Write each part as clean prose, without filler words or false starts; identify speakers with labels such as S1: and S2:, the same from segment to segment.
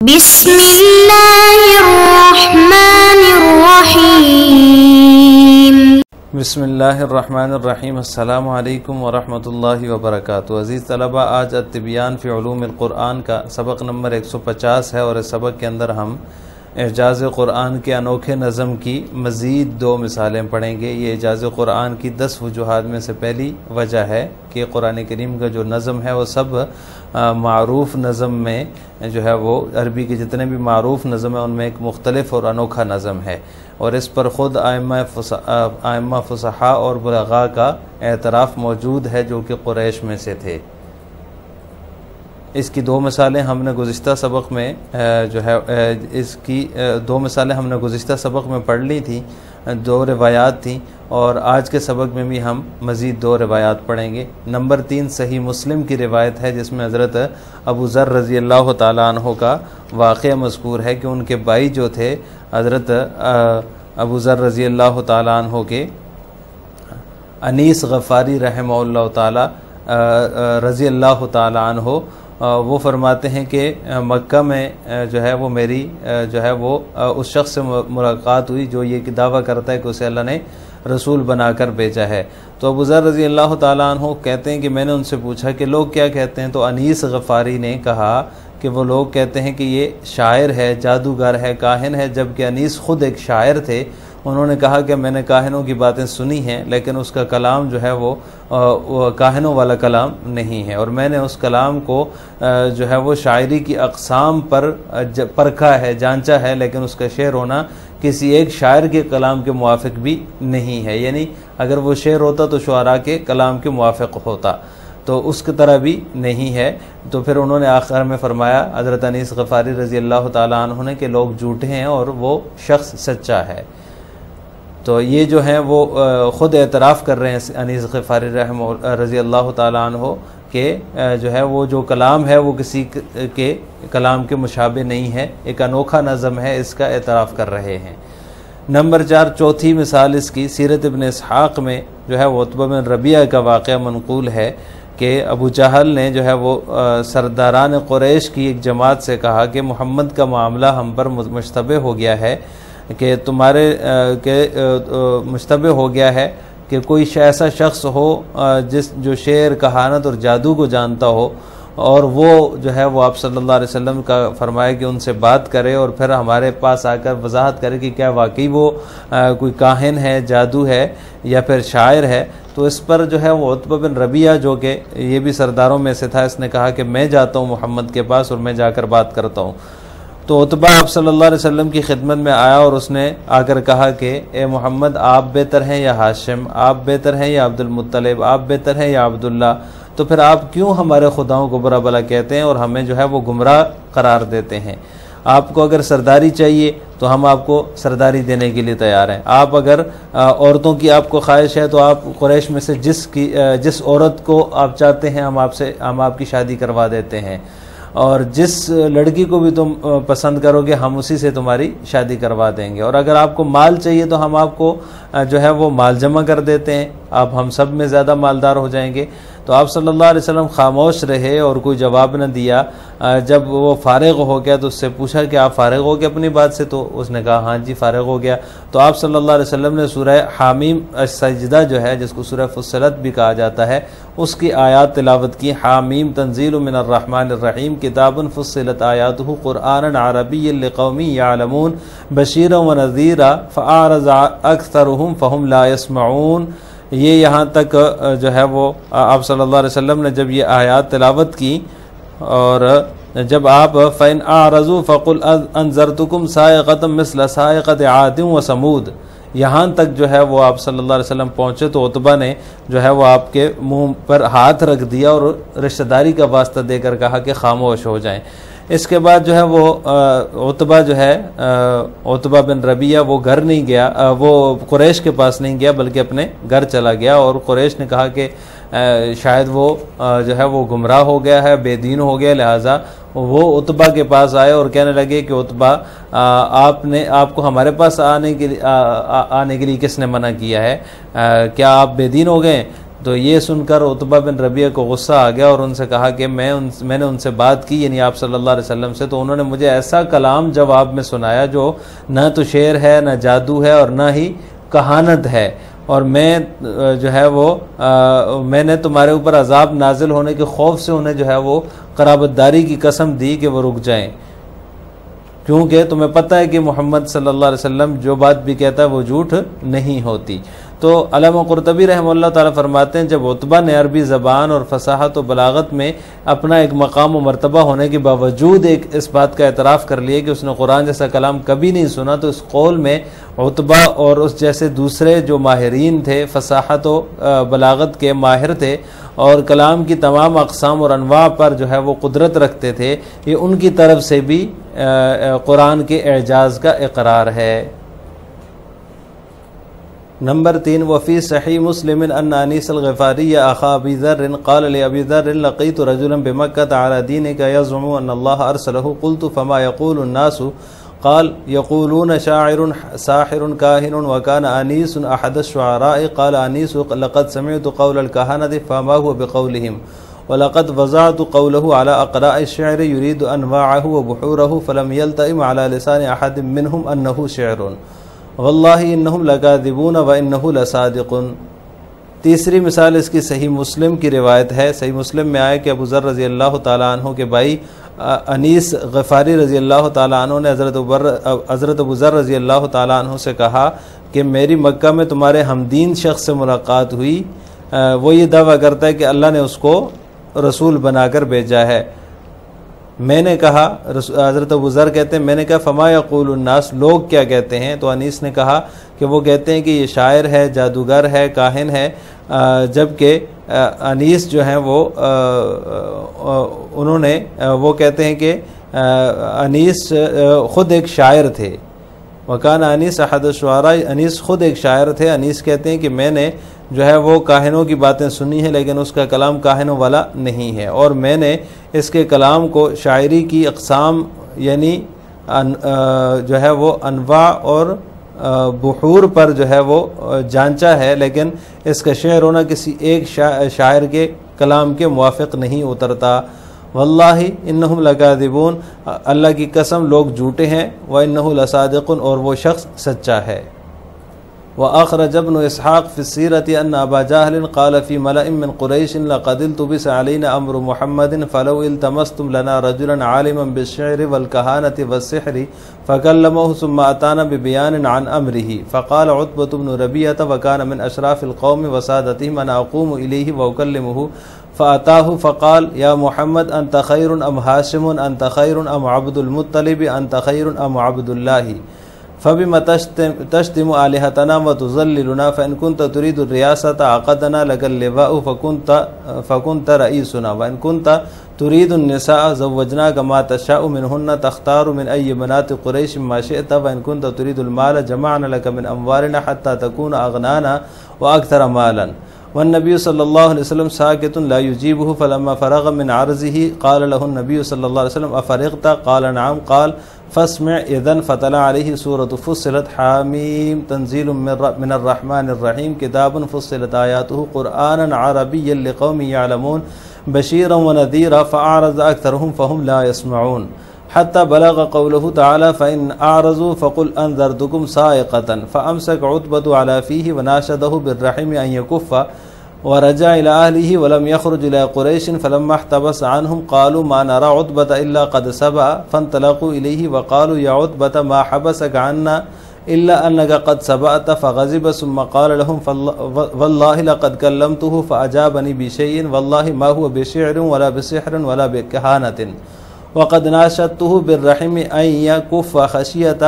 S1: بسم اللہ الرحمن الرحیم۔
S2: بسم اللہ الرحمن الرحیم۔ السلام علیکم ورحمۃ اللہ وبرکاتہ۔ عزیز طلبہ، آج التبیان فی علوم القرآن کا سبق نمبر 150 ہے، اور اس سبق کے اندر ہم اعجاز قرآن کے انوکھے نظم کی مزید 2 مثالیں پڑھیں گے۔ یہ اعجاز قرآن کی 10 وجوہات میں سے پہلی وجہ ہے کہ قرآن کریم کا جو نظم ہے وہ سب معروف نظم میں جو ہے وہ عربی کے جتنے بھی معروف نظم ہیں ان میں ایک مختلف اور انوکھا نظم ہے، اور اس پر خود ائمہ فصحاء اور بلغاء کا اعتراف موجود ہے جو کہ قریش میں سے تھے۔ اس کی 2 مثالیں ہم نے گزشتہ سبق میں پڑھ لی تھیں، 2 روایات تھیں، اور آج کے سبق میں بھی ہم مزید 2 روایات پڑھیں گے۔ نمبر 3 صحیح مسلم کی روایت ہے، جس میں حضرت ابو ذر رضی اللہ تعالیٰ عنہ کا واقعہ مذکور ہے کہ ان کے بھائی جو تھے حضرت ابو ذر رضی اللہ تعالیٰ عنہ کے انیس غفاری رحمہ اللہ تعالیٰ رضی اللہ تعالیٰ عنہ، وہ فرماتے ہیں کہ مکہ میں جو ہے وہ میری جو ہے وہ اس شخص سے ملاقات ہوئی جو یہ دعویٰ کرتا ہے کہ اسے اللہ نے رسول بنا کر بھیجا ہے۔ تو ابو ذر رضی اللہ تعالیٰ عنہ کہتے ہیں کہ میں نے ان سے پوچھا کہ لوگ کیا کہتے ہیں، تو انیس غفاری نے کہا کہ وہ لوگ کہتے ہیں کہ یہ شاعر ہے، جادوگر ہے، کاہن ہے، جبکہ انیس خود ایک شاعر تھے۔ انہوں نے کہا کہ میں نے کاہنوں کی باتیں سنی ہیں، لیکن اس کا کلام جو ہے وہ کاہنوں والا کلام نہیں ہے، اور میں نے اس کلام کو جو ہے وہ شاعری کی اقسام پر پرکھا ہے، جانچا ہے، لیکن اس کا شعر ہونا کسی ایک شاعر کے کلام کے موافق بھی نہیں ہے، یعنی اگر وہ شعر ہوتا تو شعراء کے کلام کے موافق ہوتا، تو اس کی طرح بھی نہیں ہے۔ تو پھر انہوں نے آخر میں فرمایا حضرت انیس غفاری رضی اللہ تعالیٰ عنہ نے کہ لوگ جھوٹے ہیں اور وہ شخص سچا ہے۔ تو یہ جو ہیں وہ خود اعتراف کر رہے ہیں انیس غفاری رضی اللہ تعالیٰ عنہ کہ جو ہے وہ جو کلام ہے وہ کسی کے کلام کے مشابہ نہیں ہے، ایک انوکھا نظم ہے، اس کا اعتراف کر رہے ہیں۔ نمبر 4 چوتھی مثال اس کی سیرت ابن اسحاق میں جو ہے وہ عتبہ بن ربیعہ کا واقعہ منقول ہے کہ ابو جہل نے جو ہے وہ سرداران قریش کی ایک جماعت سے کہا کہ محمد کا معاملہ ہم پر مشتبہ ہو گیا ہے، کہ تمہارے مشتبہ ہو گیا ہے کہ کوئی ایسا شخص ہو جو شعر، کہانت اور جادو کو جانتا ہو، اور وہ جو ہے وہ آپ صلی اللہ علیہ وسلم کا فرمائے کہ ان سے بات کرے اور پھر ہمارے پاس آ کر وضاحت کرے کہ کیا واقعی وہ کوئی کاہن ہے، جادو ہے یا پھر شاعر ہے۔ تو اس پر جو ہے وہ عتبہ بن ربیعہ جو کہ یہ بھی سرداروں میں سے تھا، اس نے کہا کہ میں جاتا ہوں محمد کے پاس اور میں جا کر بات کرتا ہوں۔ تو عتبہ آپ صلی اللہ علیہ وسلم کی خدمت میں آیا اور اس نے آ کر کہا کہ اے محمد، آپ بہتر ہیں یا ہاشم، آپ بہتر ہیں یا عبد المطلب، آپ بہتر ہیں یا عبداللہ، تو پھر آپ کیوں ہمارے خداؤں کو برا بھلا کہتے ہیں اور ہمیں جو ہے وہ گمراہ قرار دیتے ہیں؟ آپ کو اگر سرداری چاہیے تو ہم آپ کو سرداری دینے کے لیے تیار ہیں، آپ اگر عورتوں کی آپ کو خواہش ہے تو آپ قریش میں سے جس عورت کو آپ چاہتے ہیں ہم آپ کی شادی کروا دیتے ہیں، اور جس لڑکی کو بھی تم پسند کرو گے ہم اسی سے تمہاری شادی کروا دیں گے، اور اگر آپ کو مال چاہیے تو ہم آپ کو جو ہے وہ مال جمع کر دیتے ہیں، آپ ہم سب میں زیادہ مالدار ہو جائیں گے۔ تو آپ صلی اللہ علیہ وسلم خاموش رہے اور کوئی جواب نہ دیا۔ جب وہ فارغ ہو گیا تو اس سے پوچھا کہ آپ فارغ ہو گئے اپنی بات سے؟ تو اس نے کہا ہاں جی فارغ ہو گیا۔ تو آپ صلی اللہ علیہ وسلم نے سورہ حامیم السجدہ جو ہے، جس کو سورہ فصلت بھی کہا جاتا ہے، اس کی آیات تلاوت کی۔ حامیم تنزیل من الرحمن الرحیم، کتاب فصلت آیاتہ قرآنا عربیا لقوم یعلمون بشیرا ونذیرا فاعرض اکثرهم فهم لا يسمعون۔ یہ یہاں تک جو ہے وہ آپ صلی اللہ علیہ وسلم نے جب یہ آیات تلاوت کی، اور جب آپ فَإِنْ أَعْرَضُوا فَقُلْ أَنذَرْتُكُمْ صَاعِقَةً مِثْلَ صَاعِقَةِ عَادٍ وَثَمُودَ، یہاں تک جو ہے وہ آپ صلی اللہ علیہ وسلم پہنچے تو عتبہ نے جو ہے وہ آپ کے منہ پر ہاتھ رکھ دیا اور رشتہ داری کا واسطہ دے کر کہا کہ خاموش ہو جائیں۔ اس کے بعد جو ہے وہ عتبہ جو ہے عتبہ بن ربیعہ وہ گھر نہیں گیا، وہ قریش کے پاس نہیں گیا بلکہ اپنے گھر چلا گیا، اور قریش نے کہا کہ شاید وہ جو ہے وہ گمراہ ہو گیا ہے، بے دین ہو گیا، لہٰذا وہ عتبہ کے پاس آئے اور کہنے لگے کہ عتبہ، آپ کو ہمارے پاس آنے کے لیے کس نے منع کیا ہے؟ کیا آپ بے دین ہو گئے؟ تو یہ سن کر عتبہ بن ربیعہ کو غصہ آ گیا اور ان سے کہا کہ میں نے ان سے بات کی، یعنی آپ صلی اللہ علیہ وسلم سے، تو انہوں نے مجھے ایسا کلام جواب میں سنایا جو نہ تو شعر ہے، نہ جادو ہے، اور نہ ہی کہانت ہے، اور میں جو ہے وہ میں نے تمہارے اوپر عذاب نازل ہونے کے خوف سے انہیں جو ہے وہ قرابت داری کی قسم دی کہ وہ رک جائیں، کیونکہ تمہیں پتہ ہے کہ محمد صلی اللہ علیہ وسلم جو بات بھی کہتا ہے وہ جھوٹ نہیں ہوتی۔ تو علامہ قرطبی رحمہ اللہ تعالیٰ فرماتے ہیں جب عتبہ نے عربی زبان اور فصاحت و بلاغت میں اپنا ایک مقام و مرتبہ ہونے کے باوجود اس بات کا اعتراف کر لیا کہ اس نے قرآن جیسا کلام کبھی نہیں سنا، تو اس قول میں عتبہ اور اس جیسے دوسرے جو ماہرین تھے، فصاحت و بلاغت کے ماہر تھے اور کلام کی تمام اقسام اور انواع پر جو ہے وہ قدرت رکھتے تھے، یہ ان کی طرف سے بھی قرآن کے اعجاز کا اقرار ہے۔ نمبر 3، وفی صحیح مسلم ان انیس الغفاری اخا ابی ذر قال لابی ذر لقیت رجلا بمکہ علی دینک یزعم ان اللہ ارسلہ قلت فما یقول الناس قال يقولون شاعر ساحر كاهن وكان انیس احد الشعراء قال انیس لقد سمعت قول الكهنة فما هو بقولهم ولقد وضعت قوله على اقراء الشعر يريد انواعه وبحوره فلم يلتئم على لسان احد منهم انه شعر واللہ انہم لکاذبون وانہ لصادق۔ تیسری مثال اس کی صحیح مسلم کی روایت ہے۔ صحیح مسلم میں آئے کہ ابو ذر رضی اللہ تعالیٰ عنہ کے بھائی انیس غفاری رضی اللہ تعالیٰ عنہ نے حضرت ابو ذر رضی اللہ تعالیٰ عنہ سے کہا کہ میری مکہ میں تمہارے ہمدین شخص سے ملاقات ہوئی، وہ یہ دعویٰ کرتا ہے کہ اللہ نے اس کو رسول بنا کر بھیجا ہے۔ میں نے کہا، حضرت ابو ذر کہتے ہیں میں نے کہا فما یقول الناس، لوگ کیا کہتے ہیں؟ تو انیس نے کہا کہ وہ کہتے ہیں کہ یہ شاعر ہے، جادوگر ہے، کاہن ہے، جبکہ انیس جو ہیں وہ وہ کہتے ہیں کہ انیس خود ایک شاعر تھے۔ وکان انیس احد الشعراء، انیس خود ایک شاعر تھے۔ انیس کہتے ہیں کہ میں نے جو ہے وہ کاہنوں کی باتیں سنی ہیں لیکن اس کا کلام کاہنوں والا نہیں ہے، اور میں نے اس کے کلام کو شاعری کی اقسام یعنی جو ہے وہ انواع اور بحور پر جو ہے وہ جانچا ہے، لیکن اس کا شعر ہونا کسی ایک شاعر کے کلام کے موافق نہیں اترتا۔ واللہ انہم لکاذبون، اللہ کی قسم لوگ جھوٹے ہیں، وانہ لصادق، اور وہ شخص سچا ہے۔ وأخرج ابن إسحاق في السيرة أن أبا جهل قال في ملأ من قريش لقد التبس علينا أمر محمد فلو التمستم لنا رجلا عالما بالشعر والكهانة والسحر فكلمه ثم أتانا ببيان عن أمره فقال عتبة بن ربيعة وكان من أشراف القوم وسادتهم أنا أقوم إليه وأكلمه فأتاه فقال يا محمد أنت خير أم هاشم أنت خير أم عبد المطلب أنت خير أم عبد الله فبما تشتم آلهتنا وتذللنا فإن كنت تريد الرياسة عقدنا لك اللواء فكنت رئيسنا وإن كنت تريد النساء زوجناك ما تشاء منهن تختار من أي بنات قريش ما شئت وإن كنت تريد المال جمعنا لك من أموالنا حتى تكون أغنانا وأكثر مالا والنبي صلى الله عليه وسلم ساكت لا يجيبه فلما فرغ من عرضه قال له النبي صلى الله عليه وسلم أفرغت قال نعم قال فاسمع إذن فتلا عليه سورة فصلت حاميم تنزيل من الرحمن الرحيم كتاب فصلت آياته قرآنا عربيا لقوم يعلمون بشيرا ونذيرا فأعرض أكثرهم فهم لا يسمعون حتى بلغ قوله تعالى فإن أعرضوا فقل أنذرتكم صاعقة فأمسك عتبة على فيه وناشده بالرحم أن يكف ورجع إلى أهله ولم يخرج إلى قريش فلما احتبس عنهم قالوا ما نرى عتبة إلا قد سبأ فانطلقوا إليه وقالوا يا عتبة ما حبسك عنا إلا أنك قد سبأت فغضب ثم قال لهم والله لقد كلمته فأجابني بشيء والله ما هو بشعر ولا بسحر ولا بكهانة وقد ناشدته بالرحم أن يكف خشية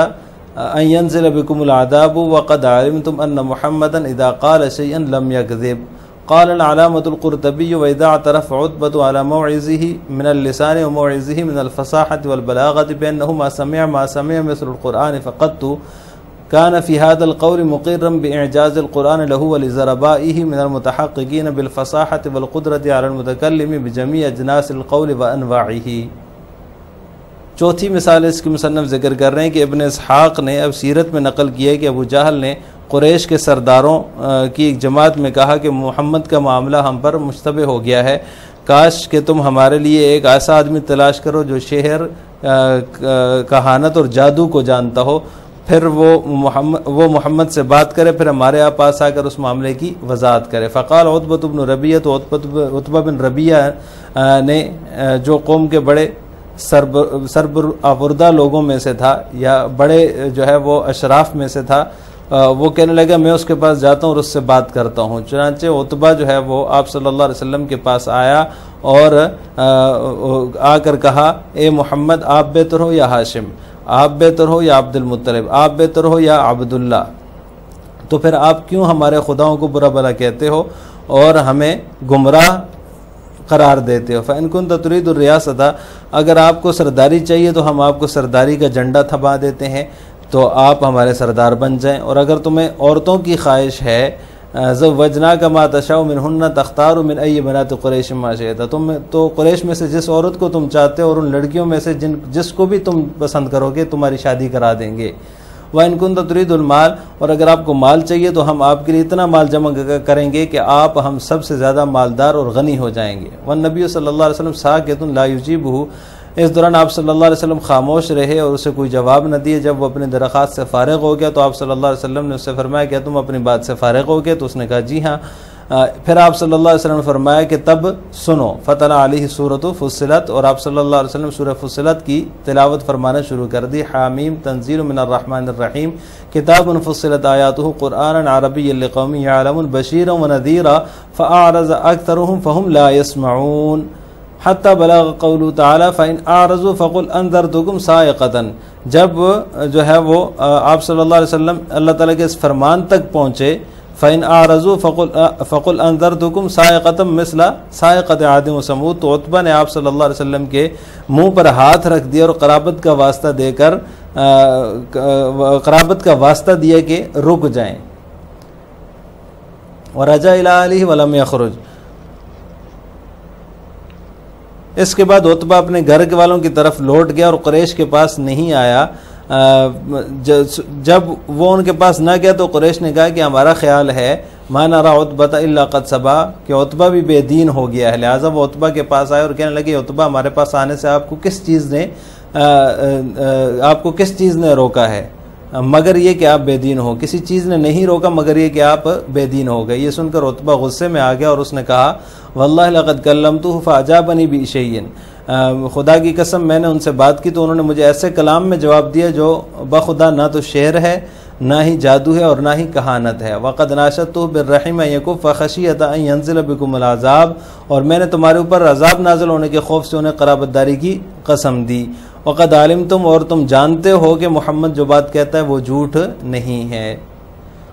S2: أن ينزل بكم العذاب وقد علمتم أن محمدا إذا قال شيئا لم يكذب قال العلامة القرطبي وإذا اعترف عتبة على موعظه من اللسان وموعظه من الفصاحة والبلاغة بأنه ما سمع مثل القرآن فقد كان في هذا القول مقرا بإعجاز القرآن له ولزربائه من المتحققين بالفصاحة والقدرة على المتكلم بجميع أجناس القول وأنواعه۔ چوتھی مثال اس کی مصنف ذکر کر رہے ہیں کہ ابن اسحاق نے اب سیرت میں نقل کیا ہے کہ ابو جہل نے قریش کے سرداروں کی ایک جماعت میں کہا کہ محمد کا معاملہ ہم پر مشتبہ ہو گیا ہے، کاش کہ تم ہمارے لیے ایک ایسا آدمی تلاش کرو جو شہر کہانت اور جادو کو جانتا ہو، پھر وہ محمد سے بات کرے، پھر ہمارے پاس آ کر اس معاملے کی وضاحت کرے۔ فقال عتبہ بن ربیعہ، تو عتبہ بن ربیعہ نے جو قوم کے بڑے سربراہ لوگوں میں سے تھا یا بڑے جو ہے وہ اشراف میں سے تھا، وہ کہنے لگا میں اس کے پاس جاتا ہوں اور اس سے بات کرتا ہوں۔ چنانچہ عتبہ جو ہے وہ آپ صلی اللہ علیہ وسلم کے پاس آیا اور آ کر کہا اے محمد، آپ بہتر ہو یا ہاشم، آپ بہتر ہو یا عبد المطلب، آپ بہتر ہو یا عبداللہ، تو پھر آپ کیوں ہمارے خداؤں کو برا بھلا کہتے ہو اور ہمیں گمراہ قرار دیتے ہو؟ فَإِن كُنْتَ تُرِيدُ الرِّيَاسَةَ، اگر آپ کو سرداری چاہیے تو ہم آپ کو سرداری کا جھنڈا تھما دیتے ہیں، تو آپ ہمارے سردار بن جائیں، اور اگر تمہیں عورتوں کی خواہش ہے زوجناک ما تشاء منہن تختار من ای بنات قریش ما شئت، تم تو قریش میں سے جس عورت کو تم چاہتے ہو اور ان لڑکیوں میں سے جس کو بھی تم پسند کرو گے تمہاری شادی کرا دیں گے۔ وَإِن كُنْتَ تُرِيدُ الْمَالَ، اور اگر آپ کو مال چاہیے تو ہم آپ کے لیے اتنا مال جمع کریں گے کہ آپ ہم سب سے زیادہ مالدار اور غنی ہو جائیں گے۔ وَالنَّبِيُّ صلی اللہ علیہ وسلم ساکت لا یجیبہ، اس دوران آپ صلی اللہ علیہ وسلم خاموش رہے اور اسے کوئی جواب نہ دیے۔ جب وہ اپنی درخواست سے فارغ ہو گیا تو آپ صلی اللہ علیہ وسلم نے اس سے فرمایا کہ تم اپنی بات سے فارغ ہو گئے؟ تو اس نے کہا جی ہاں۔ پھر آپ صلی اللہ علیہ وسلم نے فرمایا کہ تب سنو، فتلا علیہ سورۃ فصلت، اور آپ صلی اللہ علیہ وسلم سورہ فصلت کی تلاوت فرمانا شروع کر دی۔ حامیم تنزیل من الرحمن الرحیم، کتاب فصلت آیاتہ قرآنا عربیا لقوم یعلمون بشیرا ونذیرا فاعرض اکثرهم فهم لا يسمعون حتی بلغ قولہ تعالی فإن اعرضوا فقل انذرتکم صاعقۃ، جب جو ہے وہ آپ صلی اللہ علیہ وسلم اللہ تعالیٰ کے اس فرمان تک پہنچے فإن اعرضوا فقل انذرتکم صاعقۃ مثل صاعقۃ عاد و ثمود، تو عتبہ نے آپ صلی اللہ علیہ وسلم کے منہ پر ہاتھ رکھ دیا اور قرابت کا واسطہ دے کر قرابت کا واسطہ دیا کہ رک جائیں۔ ورجع الی اہلہ ولم یخرج، اس کے بعد عتبہ اپنے گھر کے والوں کی طرف لوٹ گیا اور قریش کے پاس نہیں آیا۔ جب وہ ان کے پاس نہ گیا تو قریش نے کہا کہ ہمارا خیال ہے ما نرى عتبہ الا قد صبا، کہ عتبہ بھی بے دین ہو گیا ہے، لہٰذا وہ عتبہ کے پاس آئے اور کہنے لگے عتبہ ہمارے پاس آنے سے آپ کو کس چیز نے روکا ہے مگر یہ کہ آپ بے دین ہو؟ کسی چیز نے نہیں روکا مگر یہ کہ آپ بے دین ہو گئے۔ یہ سن کر عتبہ غصے میں آ گیا اور اس نے کہا واللہ لقد کلمتہ فاجابنی بشیء، خدا کی قسم میں نے ان سے بات کی تو انہوں نے مجھے ایسے کلام میں جواب دیا جو بخدا نہ تو شعر ہے نہ ہی جادو ہے اور نہ ہی کہانت ہے۔ وقد ناشدتہ بالرحم یکف خشیۃ ان ینزل بکم العذاب، اور میں نے تمہارے اوپر عذاب نازل ہونے کے خوف سے انہیں قرابت داری کی قسم دی۔ وقد علمتم، اور تم جانتے ہو کہ محمد جو بات کہتا ہے وہ جھوٹ نہیں ہے۔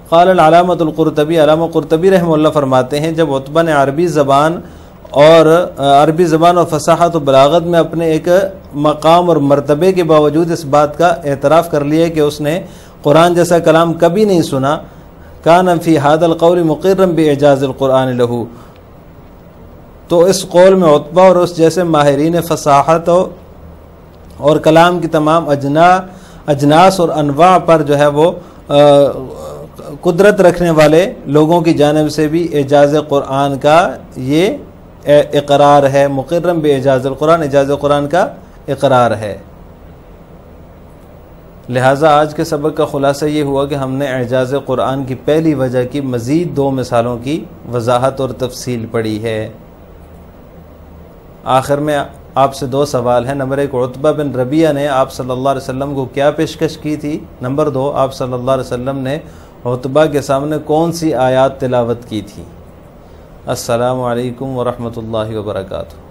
S2: قال العلامۃ القرطبی، علامہ قرطبی رحمہ اللہ فرماتے ہیں جب عتبہ نے عربی زبان اور فصاحت و بلاغت میں اپنے ایک مقام اور مرتبے کے باوجود اس بات کا اعتراف کر لیا کہ اس نے قرآن جیسا کلام کبھی نہیں سنا، کان فی ھذا القول مقرا باعجاز القرآن لہ، تو اس قول میں عتبہ اور اس جیسے ماہرین فصاحت اور کلام کی تمام اجناس اور انواع پر جو ہے وہ قدرت رکھنے والے لوگوں کی جانب سے بھی اعجاز قرآن کا یہ اقرار ہے۔ مقرم باعجاز القرآن، اعجاز قرآن کا اقرار ہے۔ لہٰذا آج کے سبق کا خلاصہ یہ ہوا کہ ہم نے اعجاز قرآن کی پہلی وجہ کی مزید 2 مثالوں کی وضاحت اور تفصیل پڑھی ہے۔ آخر میں آپ سے 2 سوال ہیں۔ نمبر 1، عتبہ بن ربیعہ نے آپ صلی اللہ علیہ وسلم کو کیا پیشکش کی تھی؟ نمبر 2، آپ صلی اللہ علیہ وسلم نے عتبہ کے سامنے کون سی آیات تلاوت کی تھی؟ السلام علیکم ورحمۃ اللہ وبرکاتہ۔